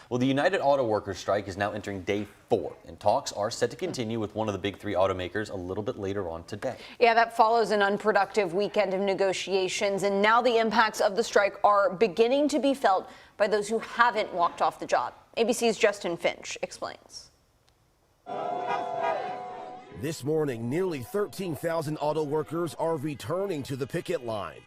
Well, the United Auto Workers strike is now entering day 4, and talks are set to continue with one of the big 3 automakers a little bit later on today. Yeah, that follows an unproductive weekend of negotiations, and now the impacts of the strike are beginning to be felt by those who haven't walked off the job. ABC's Justin Finch explains. This morning, nearly 13,000 auto workers are returning to the picket line.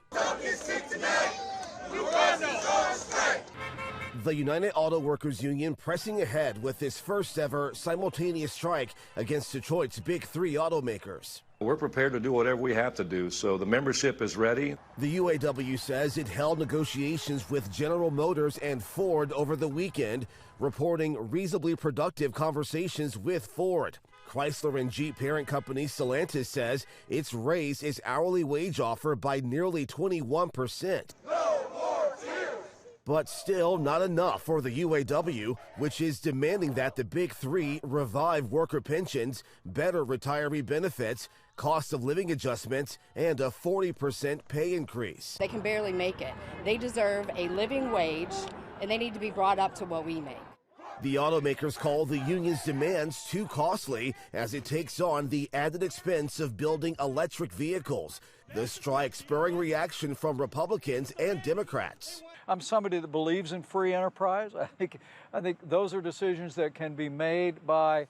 The United Auto Workers Union pressing ahead with this first ever simultaneous strike against Detroit's big 3 automakers. We're prepared to do whatever we have to do, so the membership is ready. The UAW says it held negotiations with General Motors and Ford over the weekend, reporting reasonably productive conversations with Ford. Chrysler and Jeep parent company Stellantis says it's raised its hourly wage offer by nearly 21%. But still not enough for the UAW, which is demanding that the big 3 revive worker pensions, better retiree benefits, cost of living adjustments, and a 40% pay increase. They can barely make it. They deserve a living wage, and they need to be brought up to what we make. The automakers call the union's demands too costly as it takes on the added expense of building electric vehicles. The strike spurring reaction from Republicans and Democrats. I'm somebody that believes in free enterprise. I think those are decisions that can be made by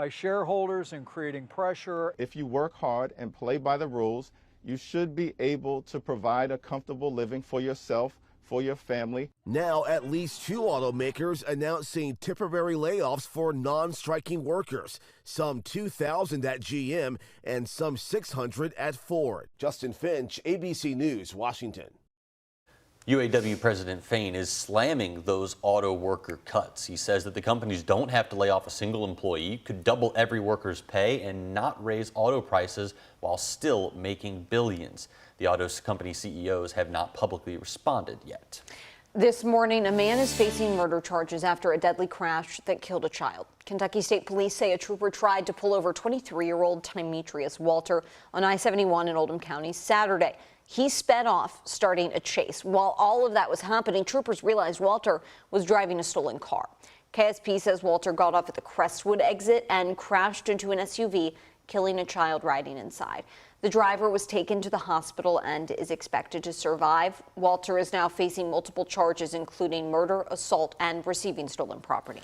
shareholders and creating pressure. If you work hard and play by the rules, you should be able to provide a comfortable living for yourself, for your family. Now at least 2 automakers announcing temporary layoffs for non-striking workers, some 2,000 at GM and some 600 at Ford. Justin Finch, ABC News, Washington. UAW President Fain is slamming those auto worker cuts. He says that the companies don't have to lay off a single employee, could double every worker's pay, and not raise auto prices while still making billions. The auto company CEOs have not publicly responded yet. This morning, a man is facing murder charges after a deadly crash that killed a child. Kentucky State Police say a trooper tried to pull over 23-year-old Demetrius Walter on I-71 in Oldham County Saturday. He sped off, starting a chase. While all of that was happening, troopers realized Walter was driving a stolen car. KSP says Walter got off at the Crestwood exit and crashed into an SUV, killing a child riding inside. The driver was taken to the hospital and is expected to survive. Walter is now facing multiple charges, including murder, assault, and receiving stolen property.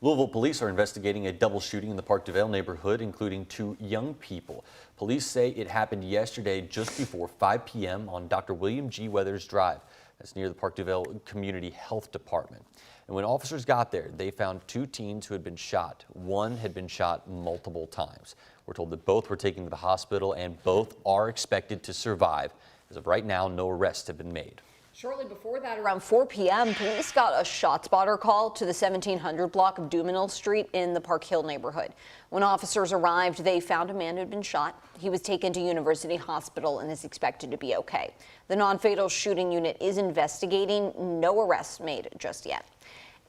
Louisville police are investigating a double shooting in the Park DeVale neighborhood, including 2 young people. Police say it happened yesterday just before 5 p.m. on Dr. William G. Weathers Drive. That's near the Park DeVale Community Health Department. And when officers got there, they found 2 teens who had been shot. One had been shot multiple times. We're told that both were taken to the hospital and both are expected to survive. As of right now, no arrests have been made. Shortly before that, around 4 p.m., police got a ShotSpotter call to the 1700 block of Duminil Street in the Park Hill neighborhood. When officers arrived, they found a man who had been shot. He was taken to University Hospital and is expected to be okay. The non-fatal shooting unit is investigating. No arrests made just yet.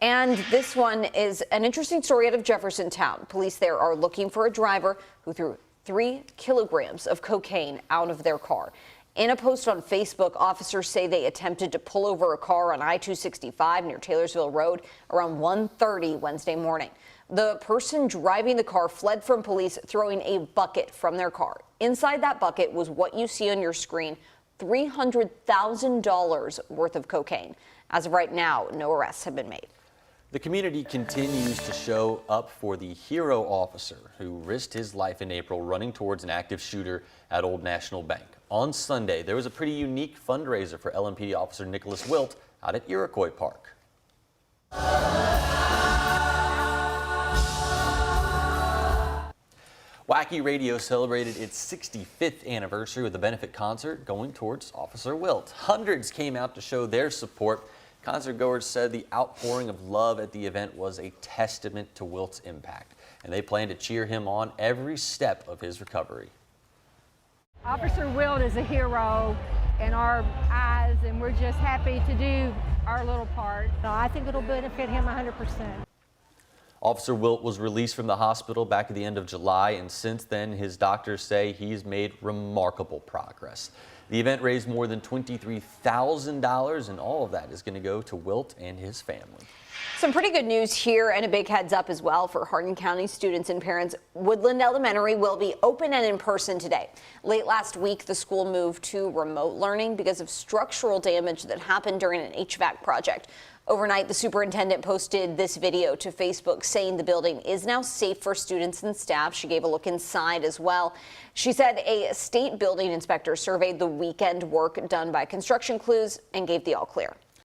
And this one is an interesting story out of Jeffersontown. Police there are looking for a driver who threw 3 kilograms of cocaine out of their car. In a post on Facebook, officers say they attempted to pull over a car on I-265 near Taylorsville Road around 1:30 Wednesday morning. The person driving the car fled from police, throwing a bucket from their car. Inside that bucket was what you see on your screen, $300,000 worth of cocaine. As of right now, no arrests have been made. The community continues to show up for the hero officer who risked his life in April running towards an active shooter at Old National Bank. On Sunday, there was a pretty unique fundraiser for LMPD officer Nicholas Wilt out at Iroquois Park. Wacky Radio celebrated its 65th anniversary with a benefit concert going towards Officer Wilt. Hundreds came out to show their support. Concert goers said the outpouring of love at the event was a testament to Wilt's impact, and they plan to cheer him on every step of his recovery. Officer Wilt is a hero in our eyes, and we're just happy to do our little part. I think it'll benefit him 100%. Officer Wilt was released from the hospital back at the end of July, and since then his doctors say he's made remarkable progress. The event raised more than $23,000, and all of that is going to go to Wilt and his family. Some pretty good news here, and a big heads up as well for Hardin County students and parents. Woodland Elementary will be open and in person today. Late last week, the school moved to remote learning because of structural damage that happened during an HVAC project. Overnight, the superintendent posted this video to Facebook saying the building is now safe for students and staff. She gave a look inside as well. She said a state building inspector surveyed the weekend work done by construction crews and gave the all clear.